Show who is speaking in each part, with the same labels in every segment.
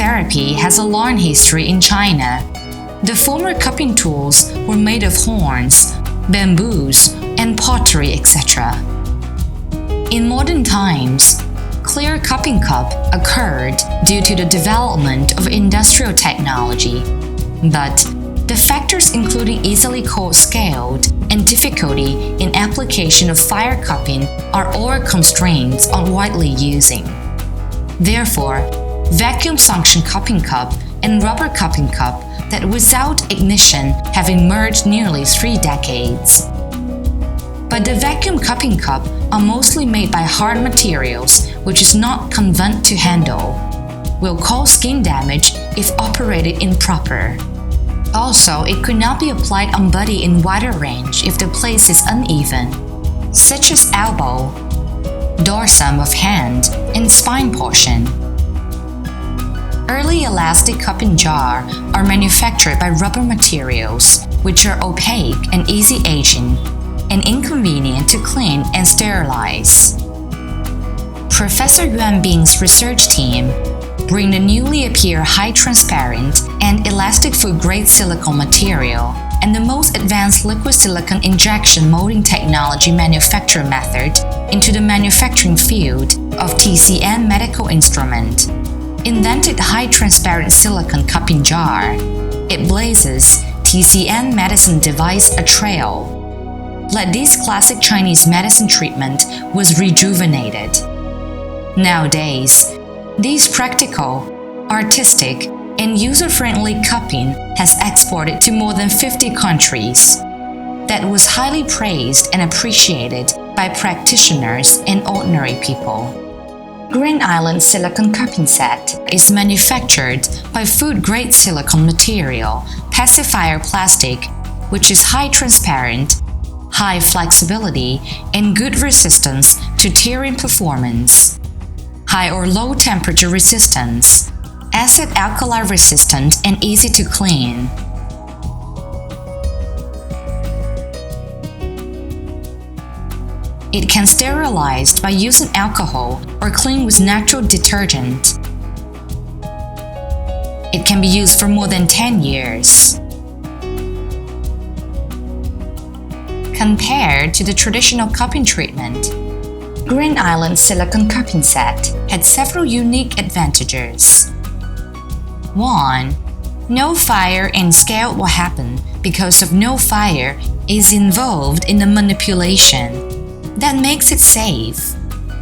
Speaker 1: therapy has a long history in China. The former cupping tools were made of horns, bamboos, and pottery, etc. In modern times, clear cupping cup occurred due to the development of industrial technology, but the factors including easily cold-scaled and difficulty in application of fire cupping are all constraints on widely using. Therefore, vacuum suction cupping cup and rubber cupping cup that without ignition have emerged nearly 3 decades. But the vacuum cupping cup are mostly made by hard materials which is not convenient to handle, will cause skin damage if operated improper. Also, it could not be applied on body in wider range if the place is uneven, such as elbow, dorsum of hand, and spine portion. Early elastic cupping jar are manufactured by rubber materials, which are opaque and easy aging, and inconvenient to clean and sterilize. Professor Yuan Bing's research team bring the newly appear high transparent and elastic food-grade silicone material and the most advanced liquid silicone injection molding technology manufacture method into the manufacturing field of TCM medical instrument. Invented high transparent silicone cupping jar, it blazes TCM medicine device a trail. Like this classic Chinese medicine treatment was rejuvenated. Nowadays, these practical, artistic, and user-friendly cupping has exported to more than 50 countries. That was highly praised and appreciated by practitioners and ordinary people. Greenisland silicone cupping set is manufactured by food-grade silicone material, pacifier plastic, which is high transparent, high flexibility, and good resistance to tearing performance, high or low temperature resistance, acid-alkali resistant, and easy to clean. It can sterilize by using alcohol or clean with natural detergent. It can be used for more than 10 years. Compared to the traditional cupping treatment, Greenisland silicone cupping set had several unique advantages. 1. No fire and scald will happen because of no fire is involved in the manipulation. That makes it safe.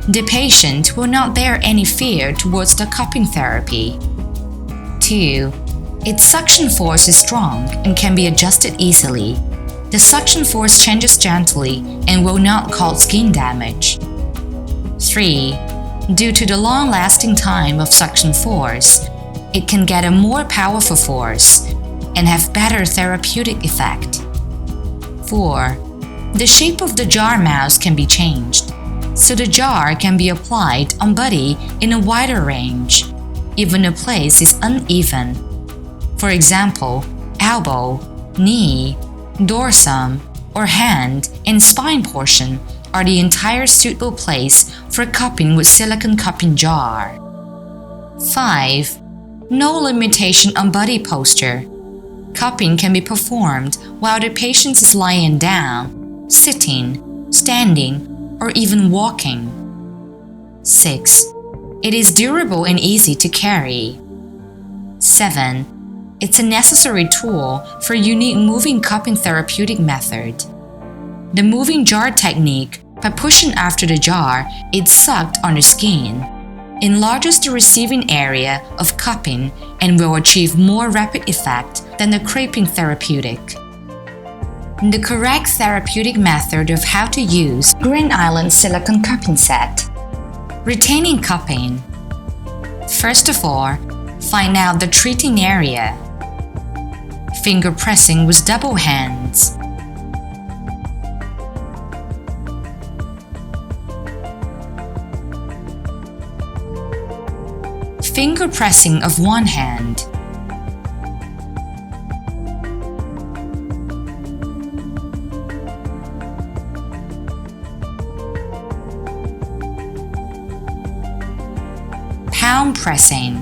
Speaker 1: The patient will not bear any fear towards the cupping therapy. 2. Its suction force is strong and can be adjusted easily. The suction force changes gently and will not cause skin damage. 3. Due to the long-lasting time of suction force, it can get a more powerful force and have better therapeutic effect. 4. The shape of the jar mouth can be changed, so the jar can be applied on body in a wider range, even if the place is uneven. For example, elbow, knee, dorsum, or hand and spine portion are the entire suitable place for cupping with silicone cupping jar. 5. No limitation on body posture. Cupping can be performed while the patient is lying down, sitting, standing, or even walking. 6. It is durable and easy to carry. 7. It's a necessary tool for unique moving cupping therapeutic method. The moving jar technique, by pushing after the jar, it's sucked on the skin, enlarges the receiving area of cupping, and will achieve more rapid effect than the creping therapeutic. The correct therapeutic method of how to use Greenisland silicone cupping set. Retaining cupping. First of all, find out the treating area. Finger pressing with double hands. Finger pressing of one hand. Palm pressing.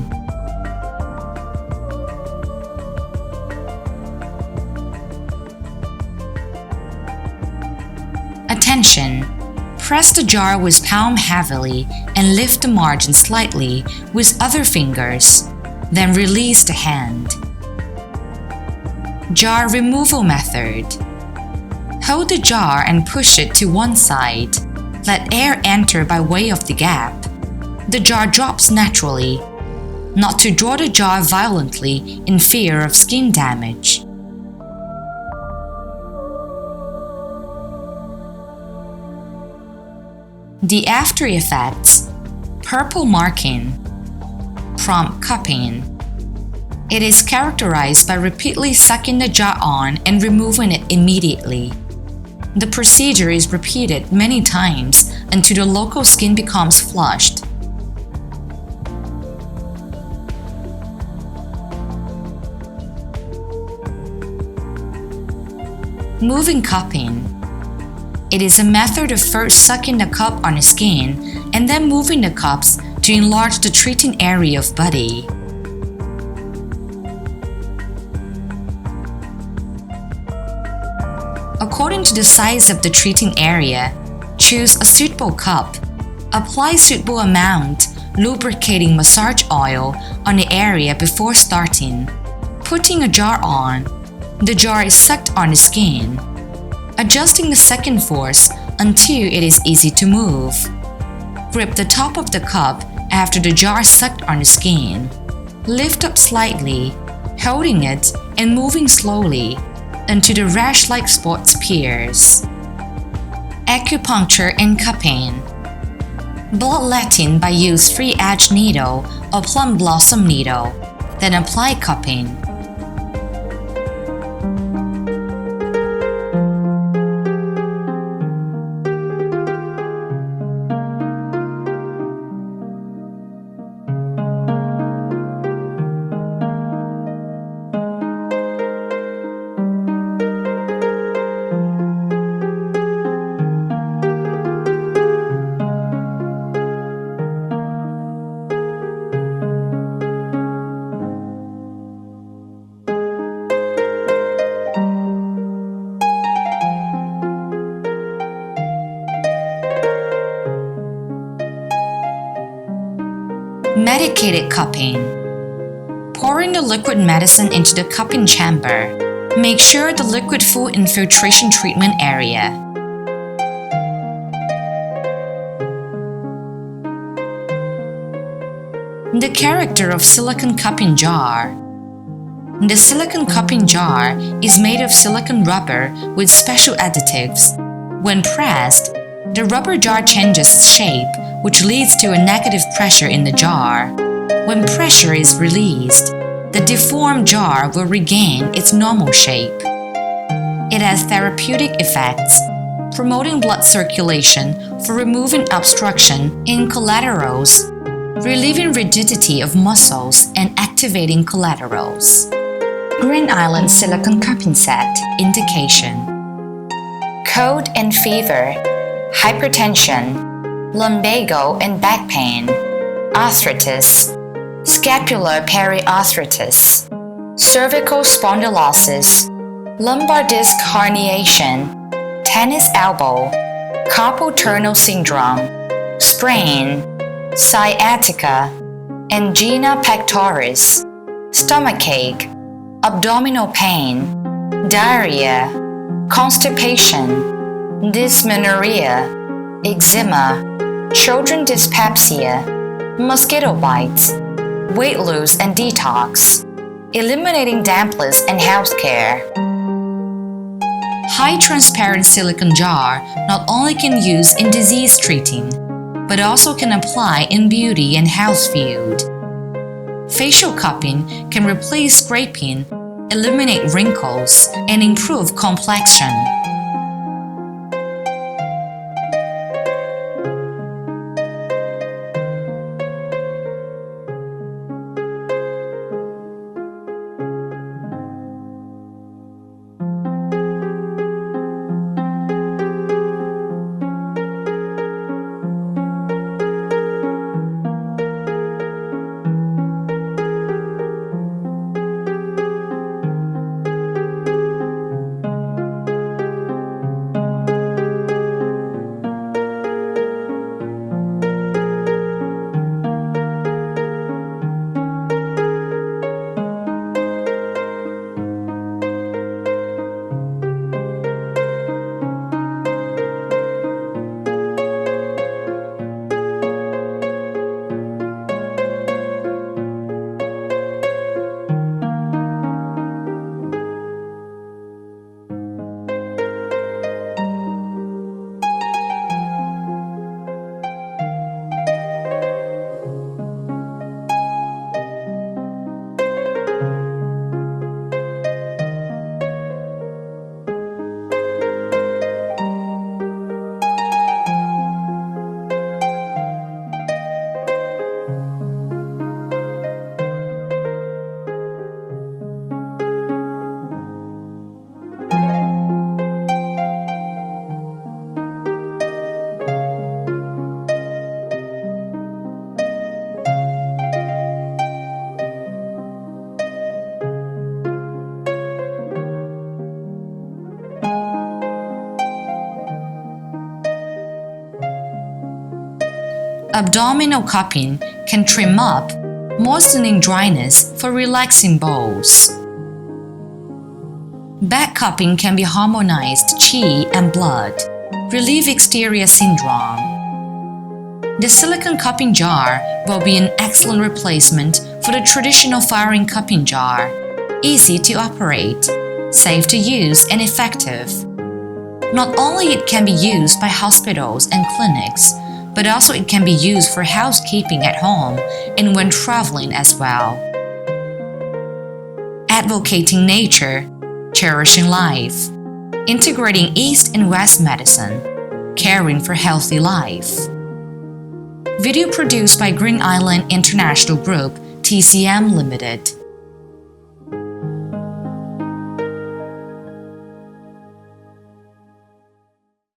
Speaker 1: tension, press the jar with palm heavily and lift the margin slightly with other fingers, then release the hand. Jar removal method. Hold the jar and push it to one side. Let air enter by way of the gap. The jar drops naturally. Not to draw the jar violently in fear of skin damage. The after effects. Purple marking. Prompt cupping. It is characterized by repeatedly sucking the jar on and removing it immediately. The procedure is repeated many times until the local skin becomes flushed. Moving cupping. It is a method of first sucking the cup on the skin and then moving the cups to enlarge the treating area of body. According to the size of the treating area, choose a suitable cup. Apply suitable amount lubricating massage oil on the area before starting. Putting a jar on, the jar is sucked on the skin. Adjusting the second force until it is easy to move. Grip the top of the cup after the jar is sucked on the skin. Lift up slightly, holding it and moving slowly until the rash-like spots appears. Acupuncture and cupping. Bloodletting by use free edge needle or plum blossom needle, then apply cupping. Medicated cupping. Pouring the liquid medicine into the cupping chamber. Make sure the liquid full infiltration treatment area. The character of silicone cupping jar. The silicone cupping jar is made of silicone rubber with special additives. When pressed, the rubber jar changes shape, which leads to a negative pressure in the jar. When pressure is released, the deformed jar will regain its normal shape. It has therapeutic effects, promoting blood circulation for removing obstruction in collaterals, relieving rigidity of muscles, and activating collaterals. Green Island Silicone Cupping Set. Indication: cold and fever, hypertension, lumbago and back pain, arthritis, scapular periarthritis, cervical spondylosis, lumbar disc herniation, tennis elbow, carpal tunnel syndrome, sprain, sciatica, angina pectoris, stomachache, abdominal pain, diarrhea, constipation, dysmenorrhea, eczema, children dyspepsia, mosquito bites, weight loss and detox, eliminating dampness and healthcare. High transparent silicone jar not only can use in disease treating, but also can apply in beauty and health field. Facial cupping can replace scraping, eliminate wrinkles, and improve complexion. Abdominal cupping can trim up, moistening dryness for relaxing bowels. Back cupping can be harmonized qi and blood, relieve exterior syndrome. The silicone cupping jar will be an excellent replacement for the traditional firing cupping jar, easy to operate, safe to use and effective. Not only it can be used by hospitals and clinics, but also it can be used for housekeeping at home and when traveling as well. Advocating nature, cherishing life, integrating East and West medicine, caring for healthy life. Video produced by Greenisland International Group, TCM Limited.